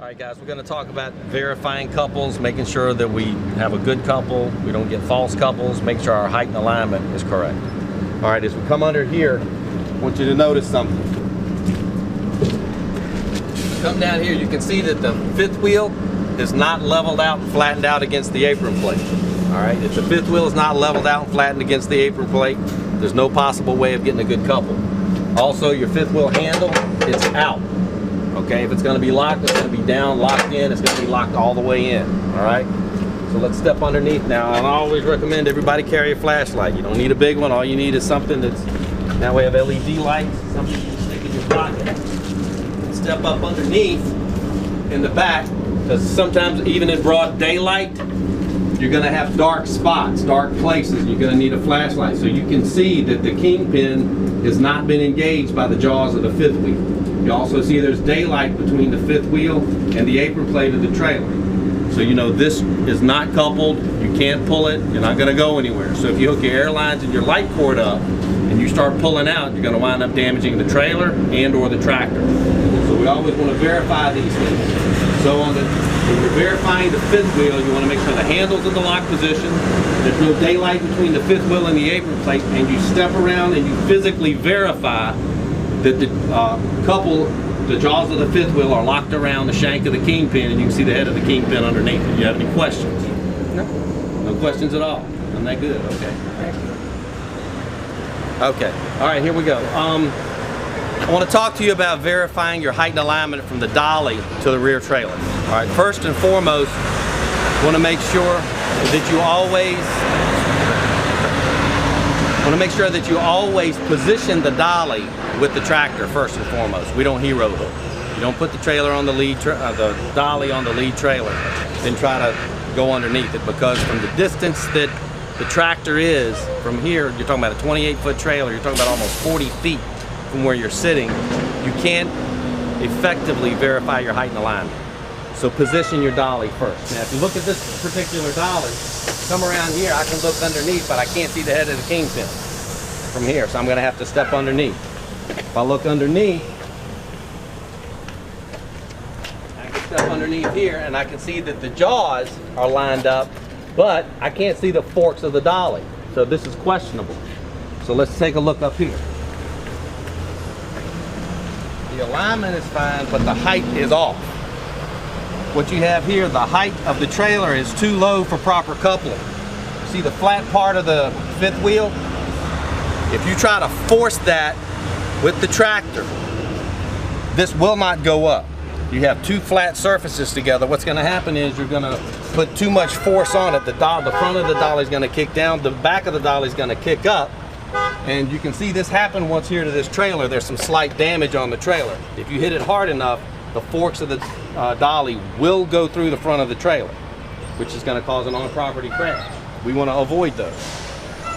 All right, guys, we're going to talk about verifying couples, making sure that we have a good couple, we don't get false couples, make sure our height and alignment is correct. All right, as we come under here, I want you to notice something. Come down here, you can see that the fifth wheel is not leveled out and flattened out against the apron plate. All right, if the fifth wheel is not leveled out and flattened against the apron plate, there's no possible way of getting a good couple. Also, your fifth wheel handle, it's out. Okay, if it's going to be locked, it's going to be down, locked in, it's going to be locked all the way in. All right, so let's step underneath now. And I always recommend everybody carry a flashlight. You don't need a big one. All you need is something that's, now we have LED lights, something you can stick in your pocket. Step up underneath in the back, because sometimes even in broad daylight, you're going to have dark spots, dark places. You're going to need a flashlight so you can see that the kingpin has not been engaged by the jaws of the fifth wheel. You also see there's daylight between the fifth wheel and the apron plate of the trailer. So you know this is not coupled, you can't pull it, you're not going to go anywhere. So if you hook your air lines and your light cord up and you start pulling out, you're going to wind up damaging the trailer and or the tractor. So we always want to verify these things. So when you're verifying the fifth wheel, you want to make sure the handle's in the lock position, there's no daylight between the fifth wheel and the apron plate, and you step around and you physically verify that the the jaws of the fifth wheel are locked around the shank of the kingpin, and you can see the head of the kingpin underneath it. Do you have any questions? No. No questions at all? Isn't that good? Okay. Okay. All right, here we go. I want to talk to you about verifying your height and alignment from the dolly to the rear trailer. All right, first and foremost, I want to make sure that you always position the dolly with the tractor first and foremost. We don't hero hook. You don't put the trailer on the lead, the dolly on the lead trailer, then try to go underneath it, because from the distance that the tractor is from here, you're talking about a 28-foot trailer, you're talking about almost 40 feet from where you're sitting, you can't effectively verify your height and alignment. So position your dolly first. Now if you look at this particular dolly, come around here, I can look underneath, but I can't see the head of the kingpin from here, so I'm going to have to step underneath. If I look underneath, I can step underneath here and I can see that the jaws are lined up, but I can't see the forks of the dolly. So this is questionable. So let's take a look up here. The alignment is fine, but the height is off. What you have here, the height of the trailer is too low for proper coupling. See the flat part of the fifth wheel? If you try to force that with the tractor, this will not go up. You have two flat surfaces together. What's going to happen is you're going to put too much force on it. The front of the dolly is going to kick down, the back of the dolly is going to kick up, and you can see this happen once here to this trailer. There's some slight damage on the trailer. If you hit it hard enough, the forks of the dolly will go through the front of the trailer, which is going to cause an on-property crash. We want to avoid those.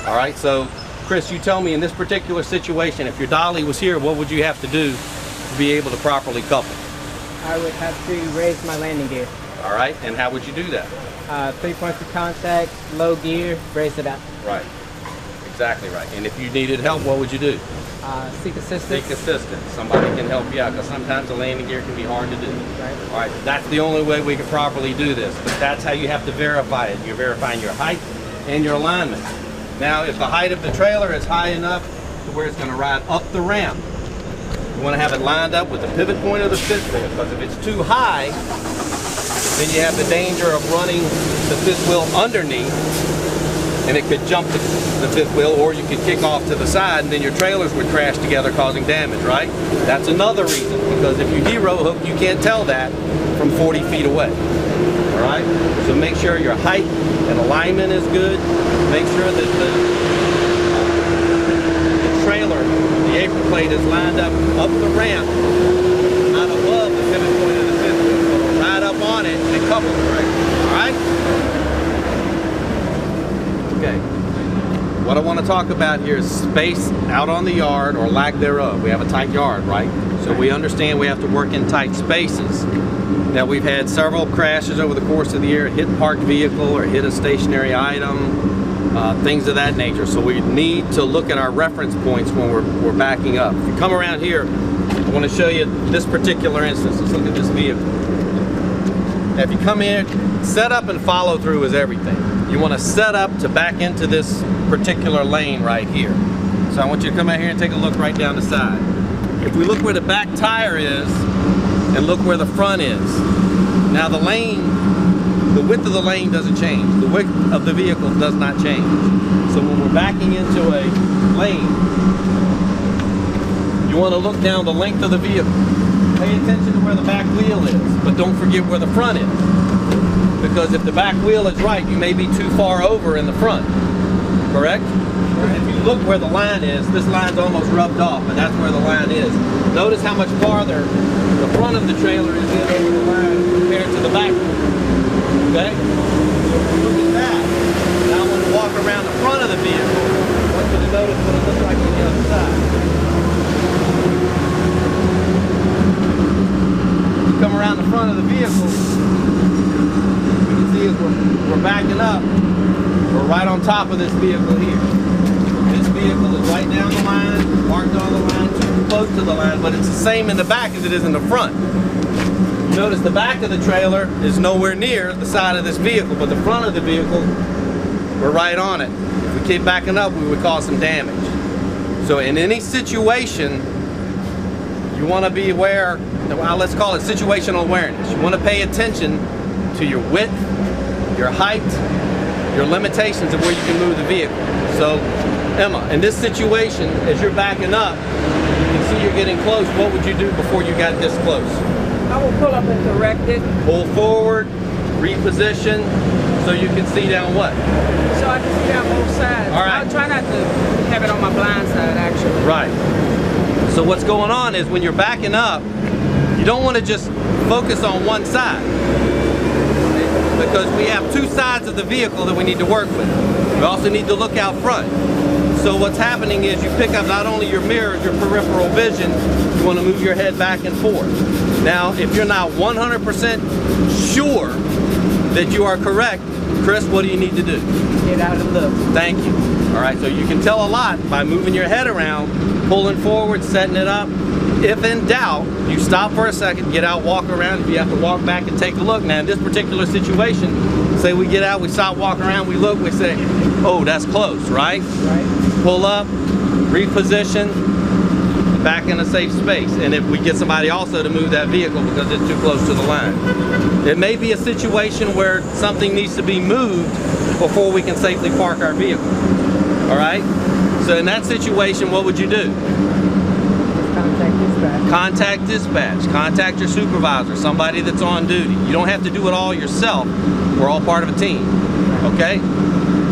All right, so Chris, you tell me, in this particular situation, if your dolly was here, what would you have to do to be able to properly couple? I would have to raise my landing gear. All right, and how would you do that? 3 points of contact, low gear, raise it up. Right, exactly right. And if you needed help, what would you do? Seek assistance. Seek assistance. Somebody can help you out, because sometimes the landing gear can be hard to do. Right. All right, that's the only way we can properly do this, but that's how you have to verify it. You're verifying your height and your alignment. Now, if the height of the trailer is high enough to where it's going to ride up the ramp, you want to have it lined up with the pivot point of the fifth wheel, because if it's too high, then you have the danger of running the fifth wheel underneath, and it could jump the fifth wheel, or you could kick off to the side, and then your trailers would crash together, causing damage, right? That's another reason, because if you hero hook, you can't tell that from 40 feet away. All right? So make sure your height and alignment is good. Make sure that the trailer, the apron plate, is lined up the ramp, not above the pivot point of the fifth wheel. So ride up on it and couple it correctly. All right? Okay. What I want to talk about here is space out on the yard, or lack thereof. We have a tight yard, right? So we understand we have to work in tight spaces. Now, we've had several crashes over the course of the year, hit parked vehicle or hit a stationary item, things of that nature. So we need to look at our reference points when we're backing up. If you come around here, I want to show you this particular instance. Let's look at this vehicle. Now, if you come in, set up and follow through is everything. You want to set up to back into this particular lane right here. So I want you to come out here and take a look right down the side. If we look where the back tire is and look where the front is, now the lane, the width of the lane doesn't change. The width of the vehicle does not change. So when we're backing into a lane, you want to look down the length of the vehicle. Pay attention to where the back wheel is, but don't forget where the front is. Because if the back wheel is right, you may be too far over in the front, correct? If you look where the line is, this line's almost rubbed off, and that's where the line is. Notice how much farther the front of the trailer is in over the line compared to the back. Okay? So look at that. Now I'm going to walk around the front of the vehicle. I want you to notice what it looks like on the other side. You come around the front of the vehicle, you can see as we're backing up, we're right on top of this vehicle here. This vehicle is right down the line, marked on the line, too close to the line, but it's the same in the back as it is in the front. Notice the back of the trailer is nowhere near the side of this vehicle, but the front of the vehicle, we're right on it. If we keep backing up, we would cause some damage. So in any situation, you want to be aware, well, let's call it situational awareness. You want to pay attention to your width, your height, your limitations of where you can move the vehicle. So, Emma, in this situation, as you're backing up, you can see you're getting close. What would you do before you got this close? I will pull up and correct it. Pull forward, reposition, so you can see down what? So I can see down both sides. All right. I'll try not to have it on my blind side, actually. Right. So what's going on is when you're backing up, you don't want to just focus on one side, because we have two sides of the vehicle that we need to work with. We also need to look out front. So what's happening is you pick up not only your mirrors, your peripheral vision, you want to move your head back and forth. Now, if you're not 100% sure that you are correct, Chris, what do you need to do? Get out and look. Thank you. All right, so you can tell a lot by moving your head around, pulling forward, setting it up. If in doubt, you stop for a second, get out, walk around. If you have to walk back and take a look. Now, in this particular situation, say we get out, we stop, walk around, we look, we say, oh, that's close, right? Right. Pull up, reposition, back in a safe space. And if we get somebody also to move that vehicle because it's too close to the line. It may be a situation where something needs to be moved before we can safely park our vehicle. All right? So in that situation, what would you do? Contact dispatch. Contact dispatch. Contact your supervisor, somebody that's on duty. You don't have to do it all yourself. We're all part of a team. Okay?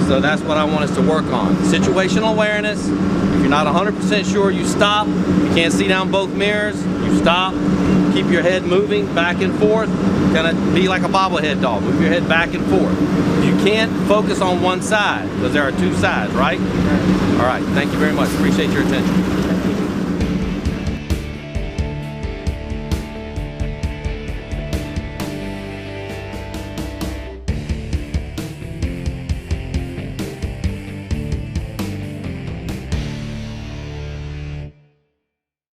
So that's what I want us to work on. Situational awareness. If you're not 100% sure, you stop. You can't see down both mirrors, you stop. Keep your head moving back and forth. Kind of be like a bobblehead doll. Move your head back and forth. You can't focus on one side because there are two sides, right? All right. Thank you very much. Appreciate your attention.